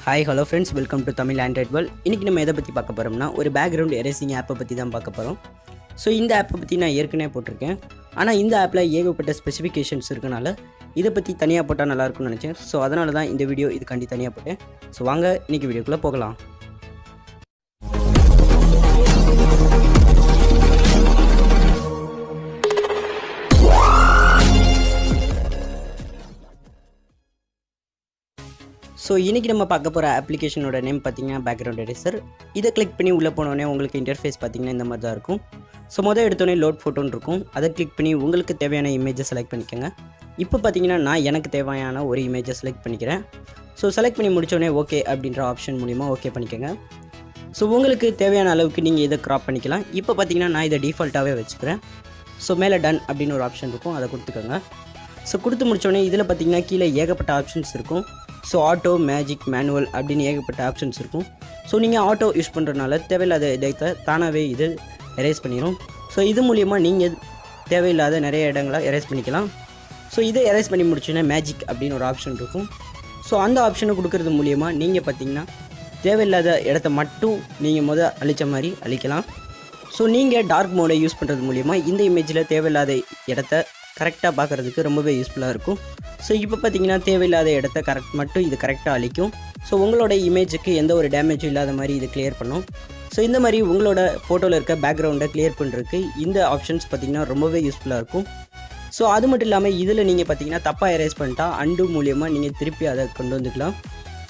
Hi hello friends, welcome to Tamil Android world. இன்றைக்கி நம்ம எதை பற்றி பார்க்க போகிறோம்னா ஒரு பேக்ரவுண்ட் எரேசிங் ஆப்பை பற்றி தான் பார்க்க போகிறோம். ஸோ இந்த ஆப்பை பற்றி நான் ஏற்கனவே போட்டிருக்கேன். ஆனால் இந்த ஆப்பில் ஏகப்பட்ட ஸ்பெசிஃபிகேஷன்ஸ் இருக்கனால இதை பற்றி தனியாக போட்டால் நல்லாயிருக்கும்னு நினச்சேன். ஸோ அதனால தான் இந்த வீடியோ இதுக்காண்டி தனியாக போட்டேன். ஸோ வாங்க இன்றைக்கி வீடியோக்குள்ளே போகலாம். ஸோ இன்றைக்கி நம்ம பார்க்க போகிற அப்ளிகேஷனோட நேம் பார்த்திங்கன்னா பேக்ரவுண்ட் எரேசர். இதை கிளிக் பண்ணி உள்ளே போனோடனே உங்களுக்கு இன்டர்ஃபேஸ் பார்த்திங்கன்னா இந்த மாதிரி தான் இருக்கும். ஸோ எடுத்தோடனே லோட் ஃபோட்டோன்னு இருக்கும். அதை கிளிக் பண்ணி உங்களுக்கு தேவையான இமேஜை செலக்ட் பண்ணிக்கோங்க. இப்போ பார்த்திங்கன்னா நான் எனக்கு தேவையான ஒரு இமேஜை செலக்ட் பண்ணிக்கிறேன். ஸோ செலக்ட் பண்ணி முடித்தோடனே ஓகே அப்படின்ற ஆப்ஷன் மூலிமா ஓகே பண்ணிக்கோங்க. ஸோ உங்களுக்கு தேவையான அளவுக்கு நீங்கள் இதை க்ராப் பண்ணிக்கலாம். இப்போ பார்த்திங்கன்னா நான் இதை டிஃபால்ட்டாகவே வச்சுக்கிறேன். ஸோ மேலே டன் அப்படின்னு ஒரு ஆப்ஷன் இருக்கும், அதை கொடுத்துக்கோங்க. ஸோ கொடுத்து முடித்தோடனே இதில் பார்த்திங்கன்னா கீழே ஏகப்பட்ட ஆப்ஷன்ஸ் இருக்கும். ஸோ ஆட்டோ, மேஜிக், மேனுவல் அப்படின்னு ஏகப்பட்ட ஆப்ஷன்ஸ் இருக்கும். ஸோ நீங்கள் ஆட்டோ யூஸ் பண்ணுறதுனால தேவையில்லாத இடத்தை தானாகவே இது எரேஸ் பண்ணிடும். ஸோ இது மூலிமா நீங்கள் தேவையில்லாத நிறைய இடங்களை எரேஸ் பண்ணிக்கலாம். ஸோ இதை எரேஸ் பண்ணி முடிச்சோன்னா மேஜிக் அப்படின்னு ஒரு ஆப்ஷன் இருக்கும். ஸோ அந்த ஆப்ஷனை கொடுக்கறது மூலிமா நீங்கள் பார்த்திங்கன்னா தேவையில்லாத இடத்த மட்டும் நீங்கள் அழித்த மாதிரி அழிக்கலாம். ஸோ நீங்கள் டார்க் மோடை யூஸ் பண்ணுறது மூலிமா இந்த இமேஜில் தேவையில்லாத இடத்த கரெக்டாக பார்க்குறதுக்கு ரொம்பவே யூஸ்ஃபுல்லாக இருக்கும். ஸோ இப்போ பார்த்திங்கன்னா தேவையில்லாத இடத்த மட்டும் இது கரெக்டாக அழிக்கும். ஸோ உங்களோட இமேஜுக்கு எந்த ஒரு டேமேஜும் இல்லாத மாதிரி இது கிளியர் பண்ணும். ஸோ இந்த மாதிரி உங்களோட ஃபோட்டோவில் இருக்க பேக்ரவுண்டை கிளியர் பண்ணுறதுக்கு இந்த ஆப்ஷன்ஸ் பார்த்திங்கன்னா ரொம்பவே யூஸ்ஃபுல்லாக இருக்கும். ஸோ அது மட்டும் இல்லாமல் இதில் நீங்கள் பார்த்திங்கன்னா தப்பாக எரேஸ் பண்ணிட்டா அண்டு மூலியமாக நீங்கள் திருப்பி அதை கொண்டு வந்துக்கலாம்.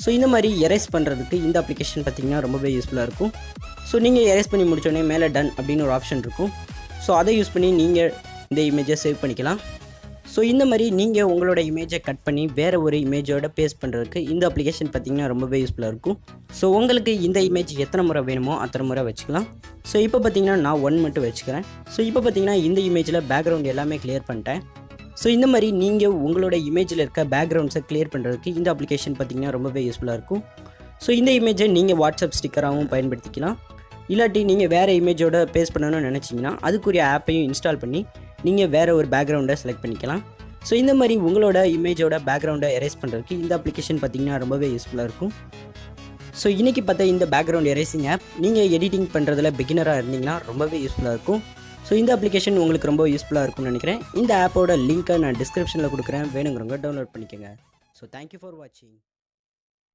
ஸோ இந்த மாதிரி எரேஸ் பண்ணுறதுக்கு இந்த அப்ளிகேஷன் பார்த்திங்கன்னா ரொம்பவே யூஸ்ஃபுல்லாக இருக்கும். ஸோ நீங்கள் எரேஸ் பண்ணி முடித்தோடனே மேலே டன் அப்படின்னு ஒரு ஆப்ஷன் இருக்கும். ஸோ அதை யூஸ் பண்ணி நீங்கள் இந்த இமேஜை சேவ் பண்ணிக்கலாம். ஸோ இந்த மாதிரி நீங்கள் உங்களோட இமேஜை கட் பண்ணி வேறு ஒரு இமேஜோட பேஸ்ட் பண்ணுறதுக்கு இந்த அப்ளிகேஷன் பார்த்திங்கன்னா ரொம்பவே யூஸ்ஃபுல்லாக இருக்கும். ஸோ உங்களுக்கு இந்த இமேஜ் எத்தனை முறை வேணுமோ அத்தனை முறை வச்சுக்கலாம். ஸோ இப்போ பார்த்திங்கன்னா நான் 1 மட்டும் வச்சுக்கிறேன். ஸோ இப்போ பார்த்திங்கன்னா இந்த இமேஜில் பேக்ரவுண்ட் எல்லாமே கிளியர் பண்ணிட்டேன். ஸோ இந்த மாதிரி நீங்கள் உங்களோட இமேஜில் இருக்க பேக்ரவுண்ட்ஸை கிளியர் பண்ணுறதுக்கு இந்த அப்ளிகேஷன் பார்த்திங்கன்னா ரொம்பவே யூஸ்ஃபுல்லாக இருக்கும். ஸோ இந்த இமேஜை நீங்கள் வாட்ஸ்அப் ஸ்டிக்கராகவும் பயன்படுத்திக்கலாம். இல்லாட்டி நீங்கள் வேறு இமேஜோட பேஸ்ட் பண்ணணும்னு நினச்சிங்கன்னா அதுக்குரிய ஆப்பையும் இன்ஸ்டால் பண்ணி நீங்கள் வேறு ஒரு பேக்ரவுண்டை செலக்ட் பண்ணிக்கலாம். ஸோ இந்த மாதிரி உங்களோட இமேஜோட பேக்ரவுண்டை எரேஸ் பண்ணுறதுக்கு இந்த அப்ளிகேஷன் பார்த்திங்கன்னா ரொம்பவே யூஸ்ஃபுல்லாக இருக்கும். ஸோ இன்றைக்கி பார்த்தா இந்த பேக்ரவுண்ட் எரேசிங் ஆப் நீங்கள் எடிட்டிங் பண்ணுறதுல பிகினராக இருந்தீங்கன்னா ரொம்பவே யூஸ்ஃபுல்லாக இருக்கும். ஸோ இந்த அப்ளிகேஷன் உங்களுக்கு ரொம்ப யூஸ்ஃபுல்லாக இருக்கும்னு நினைக்கிறேன். இந்த ஆப்போட லிங்க்கை நான் டிஸ்கிரிப்ஷனில் கொடுக்குறேன், வேணுங்கிறவங்க டவுன்லோட் பண்ணிக்கோங்க. ஸோ தேங்க்யூ ஃபார் வாட்சிங்.